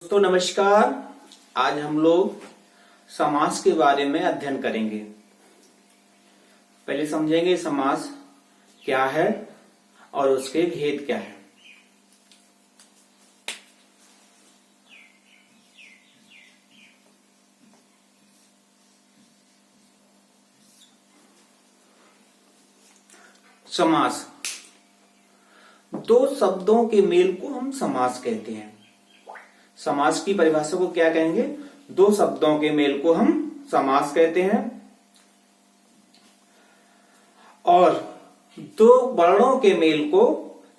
दोस्तों नमस्कार। आज हम लोग समास के बारे में अध्ययन करेंगे। पहले समझेंगे समास क्या है और उसके भेद क्या है। समास दो शब्दों के मेल को हम समास कहते हैं। समास की परिभाषा को क्या कहेंगे? दो शब्दों के मेल को हम समास कहते हैं। और दो वर्णों के मेल को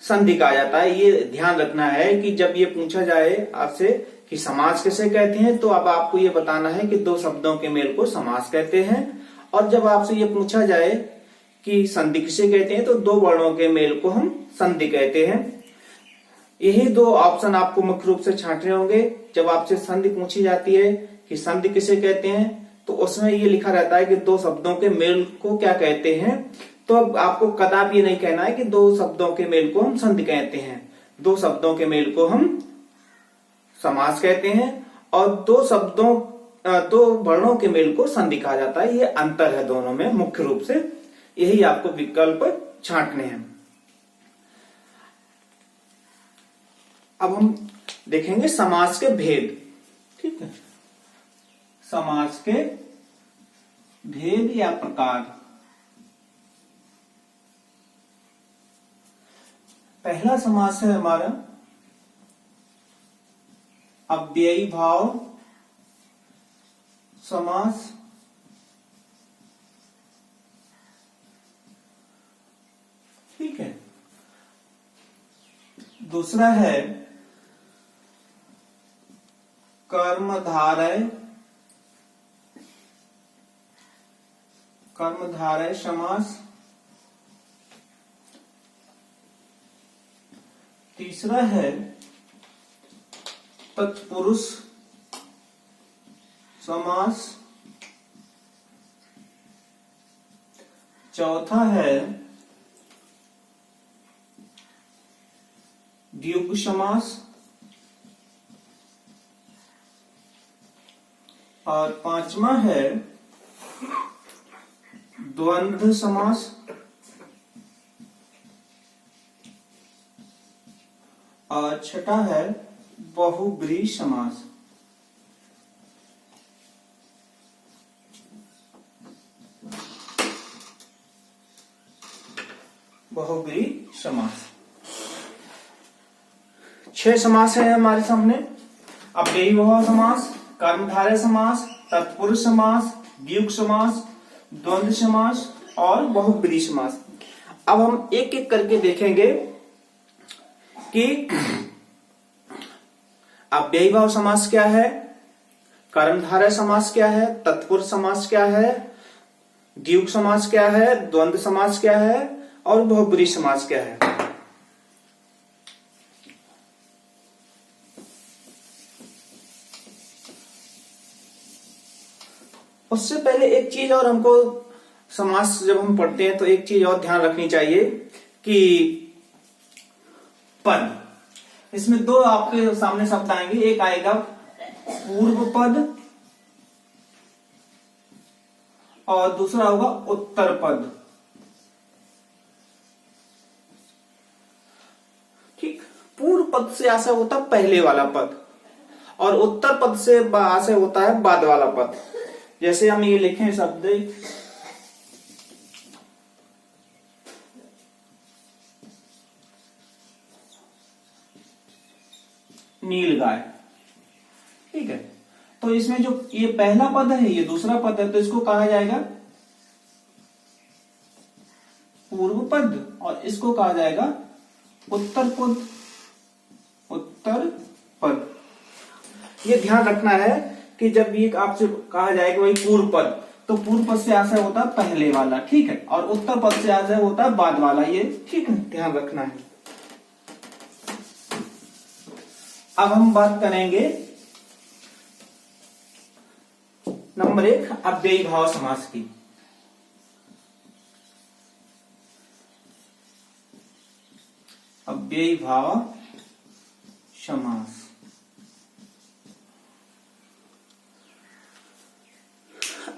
संधि कहा जाता है। ये ध्यान रखना है कि जब ये पूछा जाए आपसे कि समास किसे कहते हैं, तो अब आपको ये बताना है कि दो शब्दों के मेल को समास कहते हैं। और जब आपसे ये पूछा जाए कि संधि किसे कहते हैं, तो दो वर्णों के मेल को हम संधि कहते हैं। यही दो ऑप्शन आपको मुख्य रूप से छांटने होंगे। जब आपसे संधि पूछी जाती है कि संधि किसे कहते हैं, तो उसमें ये लिखा रहता है कि दो शब्दों के मेल को क्या कहते हैं। तो अब आपको कदापि ये नहीं कहना है कि दो शब्दों के मेल को हम संधि कहते हैं। दो शब्दों के मेल को हम समास कहते हैं और दो वर्णों के मेल को संधि कहा जाता है। ये अंतर है दोनों में मुख्य रूप से। यही आपको विकल्प छांटने हैं। अब हम देखेंगे समास के भेद। ठीक है, समास के भेद या प्रकार। पहला समास है हमारा अव्ययी भाव समास। ठीक है, दूसरा है कर्मधारय समास। तीसरा है तत्पुरुष समास। चौथा है द्विगु समास। और पांचवा है द्वंद्व समास। और छठा है बहुब्रीहि समास। बहुब्रीहि समास 6 समास है हमारे सामने। अव्ययी भाव समास, कर्मधारय समास, तत्पुरुष समास, द्विगु समास, द्वंद्व समास और बहुब्रीहि समास। अब हम एक एक करके देखेंगे कि अव्ययी भाव समास क्या है, कर्मधारय समास क्या है, तत्पुरुष समास क्या है, द्विगु समास क्या है, द्वंद्व समास क्या है और बहुब्रीहि समास क्या है। उससे पहले एक चीज और हमको समास जब हम पढ़ते हैं तो एक चीज और ध्यान रखनी चाहिए कि पद, इसमें दो आपके सामने शब्द आएंगे। एक आएगा पूर्व पद और दूसरा होगा उत्तर पद। ठीक, पूर्व पद से आशय होता है पहले वाला पद और उत्तर पद से आशय होता है बाद वाला पद। जैसे हम ये लिखें शब्द नीलगाय। ठीक है, तो इसमें जो ये पहला पद है, ये दूसरा पद है, तो इसको कहा जाएगा पूर्व पद और इसको कहा जाएगा उत्तर पद। उत्तर पद, ये ध्यान रखना है कि जब ये आपसे कहा जाए कि भाई पूर्व पद, तो पूर्व पद से आशय होता है पहले वाला। ठीक है, और उत्तर पद से आशय होता है बाद वाला। ये ठीक है, ध्यान रखना है। अब हम बात करेंगे नंबर 1 अव्ययी भाव समास की। अव्ययी भाव समास।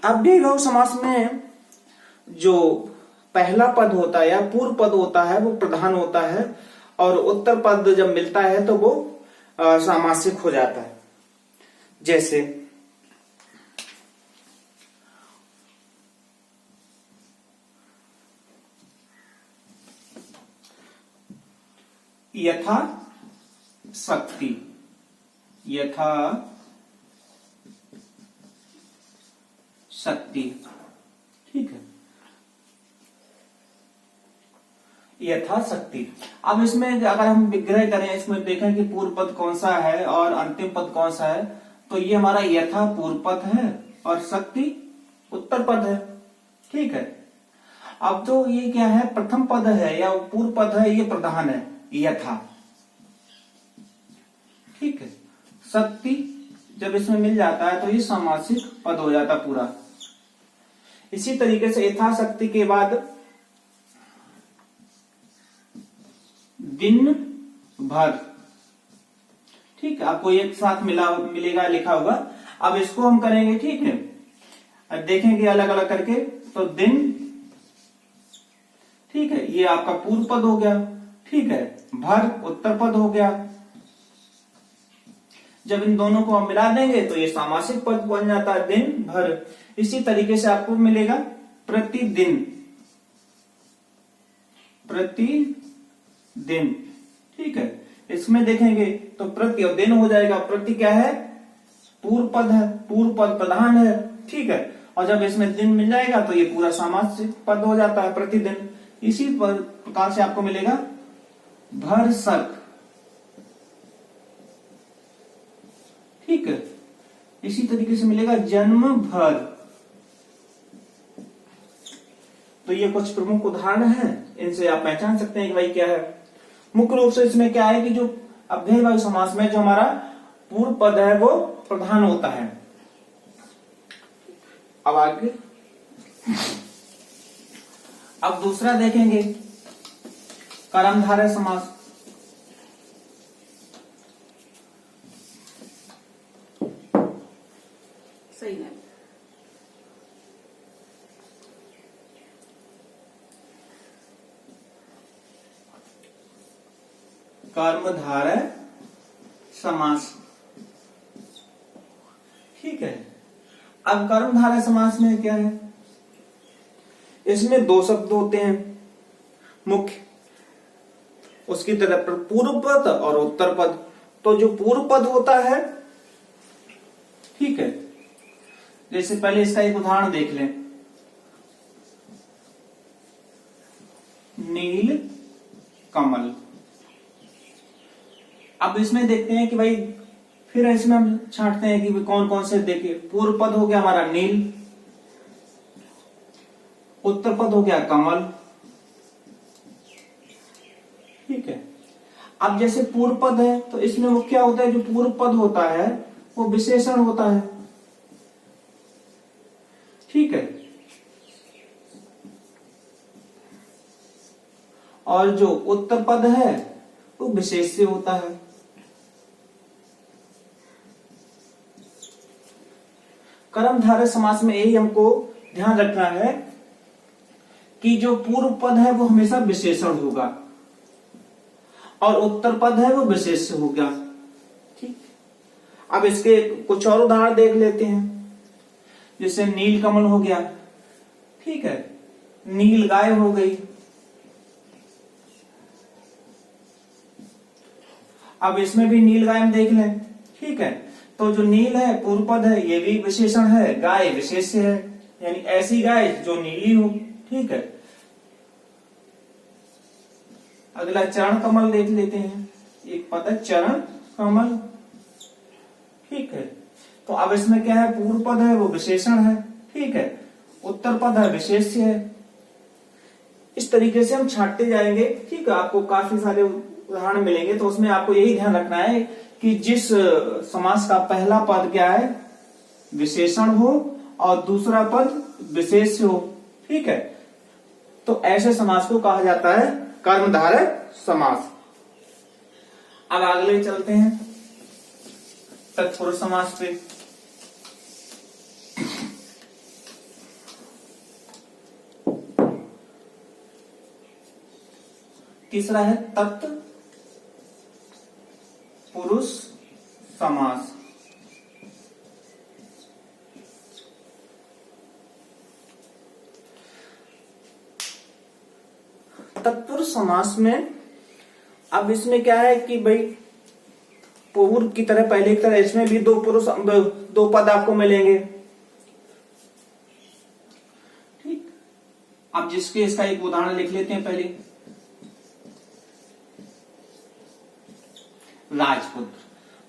अव्ययीभाव समास में जो पहला पद होता है या पूर्व पद होता है वो प्रधान होता है, और उत्तर पद जब मिलता है तो वो सामासिक हो जाता है। जैसे यथा शक्ति, यथा शक्ति, ठीक है, यथाशक्ति। अब इसमें अगर हम विग्रह करें, इसमें देखें कि पूर्व पद कौन सा है और अंतिम पद कौन सा है, तो ये हमारा यथा पूर्व पद है और शक्ति उत्तर पद है, ठीक है। अब जो ये क्या है, प्रथम पद है या पूर्व पद है, ये प्रधान है यथा, ठीक है। शक्ति जब इसमें मिल जाता है तो ये सामासिक पद हो जाता पूरा। इसी तरीके से यथाशक्ति के बाद दिन भर, ठीक है, आपको एक साथ मिलेगा, लिखा होगा। अब इसको हम करेंगे, ठीक है, अब देखेंगे अलग अलग करके। तो दिन, ठीक है, ये आपका पूर्व पद हो गया, ठीक है, भर उत्तर पद हो गया। जब इन दोनों को हम मिला देंगे तो ये सामासिक पद बन जाता है, दिन भर। इसी तरीके से आपको मिलेगा प्रतिदिन, प्रतिदिन, ठीक है। इसमें देखेंगे तो प्रति और दिन हो जाएगा। प्रति क्या है, पूर्व पद है, पूर्व पद प्रधान है, ठीक है, और जब इसमें दिन मिल जाएगा तो ये पूरा सामासिक पद हो जाता है, प्रतिदिन। इसी प्रकार से आपको मिलेगा भरसक, ठीक है। इसी तरीके से मिलेगा जन्म भर। तो ये कुछ प्रमुख उदाहरण हैं, इनसे आप पहचान सकते हैं कि भाई क्या है। मुख्य रूप से इसमें क्या है कि जो अव्ययीभाव समास में जो हमारा पूर्व पद है वो प्रधान होता है। अब आगे, अब दूसरा देखेंगे कर्मधारय समास। सही है। कर्मधारय समास, ठीक है। अब कर्मधारय समास में क्या है, इसमें दो शब्द होते हैं मुख्य, उसकी तरफ पूर्व पद और उत्तर पद। तो जो पूर्व पद होता है, ठीक है, जैसे पहले इसका एक उदाहरण देख लें, नील कमल। अब इसमें देखते हैं कि भाई, फिर इसमें हम छांटते हैं कि कौन कौन से। देखिए, पूर्व पद हो गया हमारा नील, उत्तर पद हो गया कमल, ठीक है। अब जैसे पूर्व पद है तो इसमें वो क्या होता है, जो पूर्व पद होता है वो विशेषण होता है, ठीक है, और जो उत्तर पद है वो विशेष से होता है। कर्मधारय समास में यही हमको ध्यान रखना है कि जो पूर्व पद है वो हमेशा विशेषण होगा और उत्तर पद है वो विशेष से होगा, ठीक। अब इसके कुछ और उदाहरण देख लेते हैं। जैसे नील कमल हो गया, ठीक है, नील गाय हो गई। अब इसमें भी नील गाय हम देख लें, ठीक है। तो जो नील है पूर्व पद है, ये भी विशेषण है, गाय विशेष से है, यानी ऐसी गाय जो नीली हो, ठीक है। अगला चरण कमल देख लेते हैं, एक पद है चरण कमल, ठीक है। तो अब इसमें क्या है, पूर्व पद है वो विशेषण है, ठीक है, उत्तर पद है विशेष है। इस तरीके से हम छांटते जाएंगे, ठीक है। आपको काफी सारे उदाहरण मिलेंगे, तो उसमें आपको यही ध्यान रखना है कि जिस समास का पहला पद क्या है, विशेषण हो और दूसरा पद विशेष हो, ठीक है। तो ऐसे समास को कहा जाता है कर्मधारय समास। अब अगले चलते हैं तत्पुरुष समास पे। तीसरा है तत्पुरुष समास। तत्पुरुष समास में अब इसमें क्या है कि भाई पूर्व की तरह, पहले की तरह इसमें भी दो पद आपको मिलेंगे। ठीक, अब जिसके इसका एक उदाहरण लिख लेते हैं पहले। राजपुत्र,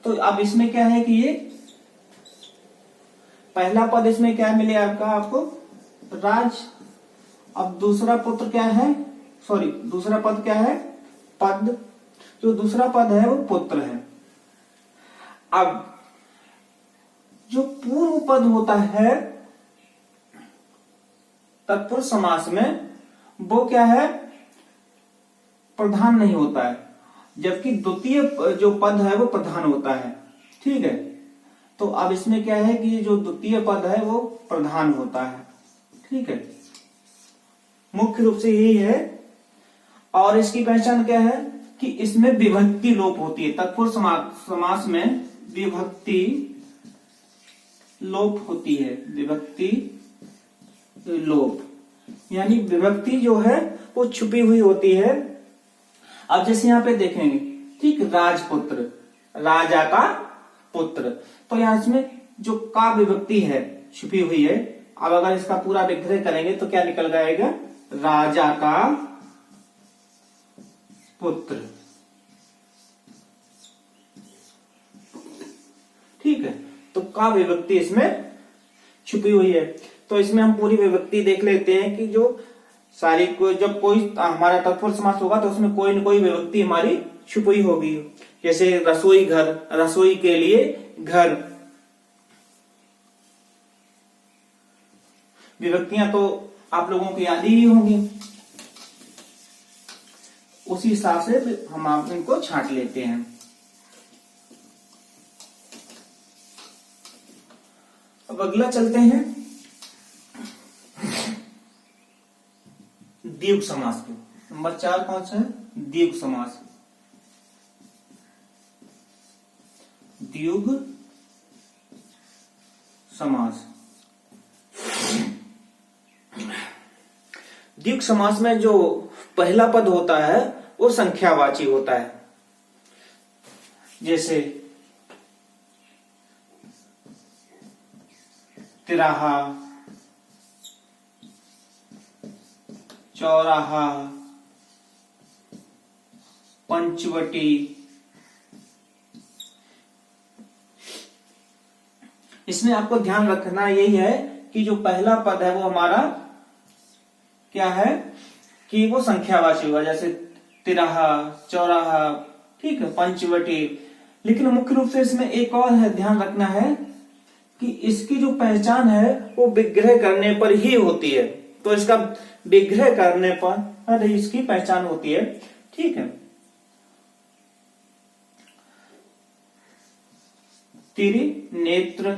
तो अब इसमें क्या है कि ये पहला पद इसमें क्या मिले आपको राज। अब दूसरा पुत्र क्या है, सॉरी दूसरा पद क्या है, पद, जो दूसरा पद है वो पुत्र है। अब जो पूर्व पद होता है तत्पुरुष समास में, वो क्या है, प्रधान नहीं होता है, जबकि द्वितीय जो पद है वो प्रधान होता है। ठीक है, तो अब इसमें क्या है कि जो द्वितीय पद है वो प्रधान होता है। ठीक है, मुख्य रूप से यही है। और इसकी पहचान क्या है कि इसमें विभक्ति लोप होती है। तत्पुरुष समास में विभक्ति लोप होती है, विभक्ति लोप, यानी विभक्ति जो है वो छुपी हुई होती है। अब जैसे यहाँ पे देखेंगे, ठीक, राजपुत्र, राजा का पुत्र, तो यहाँ इसमें जो का विभक्ति है छुपी हुई है। अब अगर इसका पूरा विग्रह करेंगे तो क्या निकल जाएगा, राजा का पुत्र। ठीक है, तो का विभक्ति इसमें छुपी हुई है। तो इसमें हम पूरी विभक्ति देख लेते हैं कि जो सारी जब कोई हमारा तत्पुरुष समास होगा तो उसमें कोई न कोई विभक्ति हमारी छुपी होगी। जैसे रसोई घर, रसोई के लिए घर। विभक्तियां तो आप लोगों को याद ही होंगी, उसी हिसाब से हम आप इनको छांट लेते हैं। अब अगला चलते हैं द्विगु समास पे। नंबर 4 कौन सा है, द्विगु समास। द्विगु समास, द्विगु समास में जो पहला पद होता है वो संख्यावाची होता है। जैसे तिराहा, चौराहा, पंचवटी। इसमें आपको ध्यान रखना यही है कि जो पहला पद है वो हमारा क्या है कि वो संख्यावाची होगा। जैसे तिराहा, चौराहा, ठीक है, पंचवटी। लेकिन मुख्य रूप से इसमें एक और है, ध्यान रखना है कि इसकी जो पहचान है वो विग्रह करने पर ही होती है। तो इसका विग्रह करने पर इसकी पहचान होती है। ठीक है, त्रिनेत्र।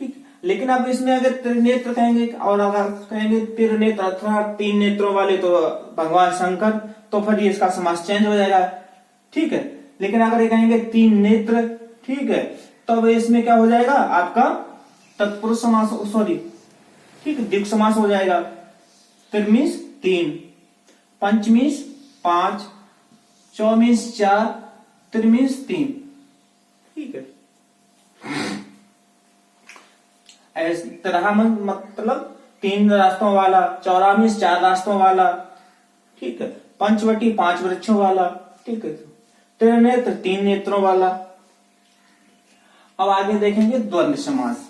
ठीक, लेकिन अब इसमें अगर त्रिनेत्र कहेंगे और अगर कहेंगे त्रिनेत्र अर्थात 3 नेत्रों वाले तो भगवान शंकर, तो फिर इसका समास चेंज हो जाएगा। ठीक है, लेकिन अगर ये कहेंगे 3 नेत्र, ठीक है, तब इसमें क्या हो जाएगा आपका तत्पुरुष समास, सॉरी, ठीक है, द्विगु समास हो जाएगा। त्रिमीस 3, पंचमीस 5, चौमीस 4, त्रिमीस 3। ठीक है, इस तरह मतलब 3 रास्तों वाला, चौरामीस 4 रास्तों वाला, ठीक है, पंचवटी 5 वृक्षों वाला, ठीक है, त्रिनेत्र 3 नेत्रों वाला। अब आगे देखेंगे द्वंद्व समास।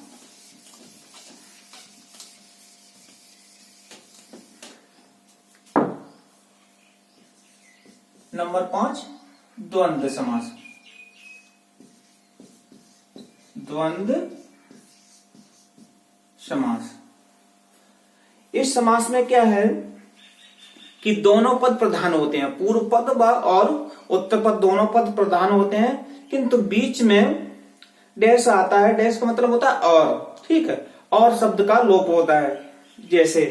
नंबर 5 द्वंद्व समास। द्वंद्व समास, इस समास में क्या है कि दोनों पद प्रधान होते हैं, पूर्व पद और उत्तर पद दोनों पद प्रधान होते हैं, किंतु बीच में डैश आता है। डैश का मतलब होता है और, ठीक है, और शब्द का लोप होता है। जैसे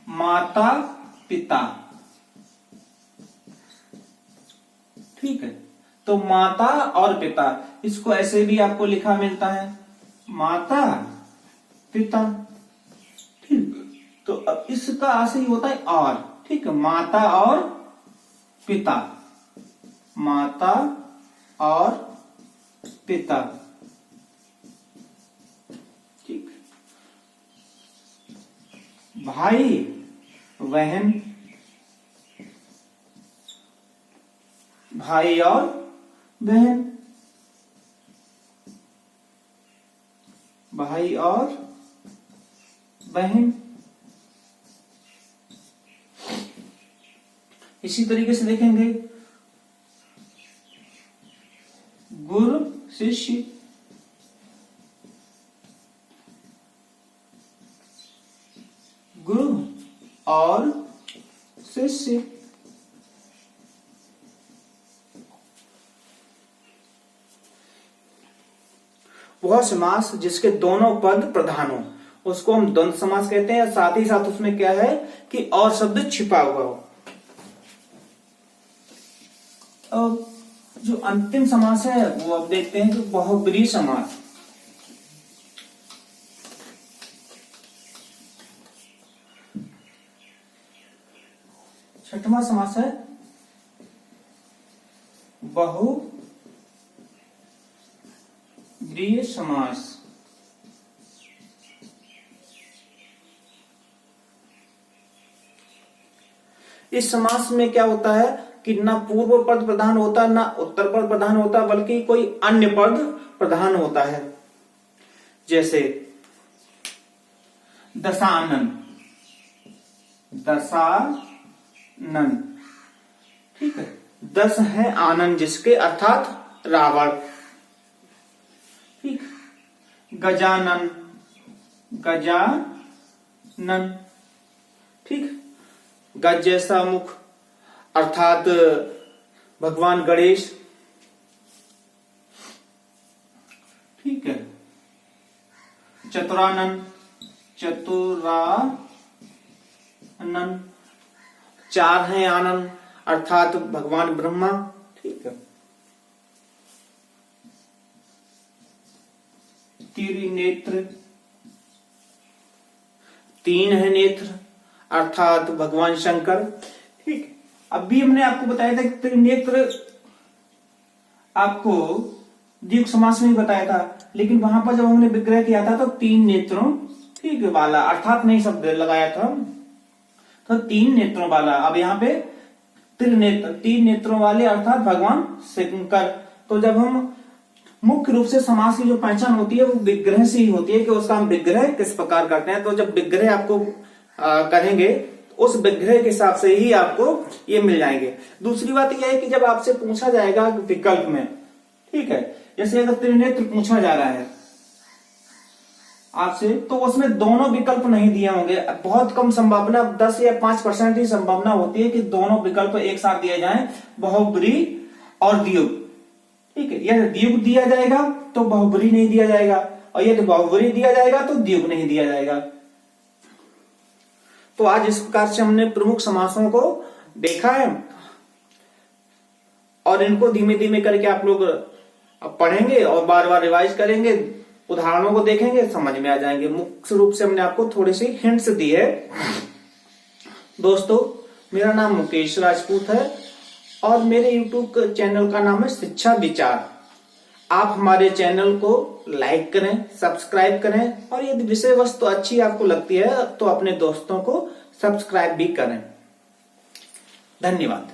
माता पिता। ठीक है, तो माता और पिता, इसको ऐसे भी आपको लिखा मिलता है, माता पिता। ठीक, तो अब इसका आशय होता है और। ठीक है, माता और पिता, माता और पिता। ठीक, भाई बहन, भाई और बहन, भाई और बहन। इसी तरीके से देखेंगे गुरु शिष्य, गुरु और शिष्य। वह समास जिसके दोनों पद प्रधान हो उसको हम द्वंद्व समास कहते हैं। साथ ही साथ उसमें क्या है कि और शब्द छिपा हुआ हो। अब जो अंतिम समास है वो अब देखते हैं कि बहुब्रीहि समास। छठवां समास है बहुब्रीहि समास। इस समास में क्या होता है कि ना पूर्व पद प्रधान होता, ना उत्तर पद प्रधान होता, बल्कि कोई अन्य पद प्रधान होता है। जैसे दशानन, दशानन। ठीक है, 10 है आनंद जिसके, अर्थात रावण। ठीक, गजानन, गजानन। ठीक, गज जैसा मुख अर्थात भगवान गणेश। ठीक है, चतुरानन, चतुरानन। 4 हैं आनंद अर्थात भगवान ब्रह्मा। ठीक है, त्रिनेत्र, 3 है नेत्र अर्थात भगवान शंकर। ठीक, अभी हमने आपको बताया था कि त्रिनेत्र आपको द्विगु समास में ही बताया था, लेकिन वहां पर जब हमने विग्रह किया था तो 3 नेत्रों, ठीक है, वाला अर्थात नहीं शब्द लगाया था, तो 3 नेत्रों वाला। अब यहाँ पे त्रिनेत्र, 3 नेत्रों वाले अर्थात भगवान शंकर। तो जब हम मुख्य रूप से समास की जो पहचान होती है वो विग्रह से ही होती है कि उसका हम विग्रह किस प्रकार करते हैं। तो जब विग्रह आपको करेंगे उस विग्रह के हिसाब से ही आपको ये मिल जाएंगे। दूसरी बात यह है कि जब आपसे पूछा जाएगा विकल्प में, ठीक है, जैसे अगर त्रिनेत्र पूछा जा रहा है आपसे, तो उसमें दोनों विकल्प नहीं दिए होंगे। बहुत कम संभावना, 10 या 5% ही संभावना होती है कि दोनों विकल्प एक साथ दिए जाएं, बहुब्रीहि और द्विगु। ठीक है, यदि द्विगु दिया जाएगा तो बहुब्रीहि नहीं दिया जाएगा, और यदि बहुब्रीहि दिया जाएगा तो द्विगु नहीं दिया जाएगा। तो आज इस प्रकार से हमने प्रमुख समासों को देखा है, और इनको धीमे धीमे करके आप लोग पढ़ेंगे और बार बार रिवाइज करेंगे, उदाहरणों को देखेंगे, समझ में आ जाएंगे। मुख्य रूप से हमने आपको थोड़ी सी हिंट्स दी है। दोस्तों, मेरा नाम मुकेश राजपूत है और मेरे YouTube चैनल का नाम है शिक्षा विचार। आप हमारे चैनल को लाइक करें, सब्सक्राइब करें, और यदि विषय वस्तु अच्छी आपको लगती है तो अपने दोस्तों को सब्सक्राइब भी करें। धन्यवाद।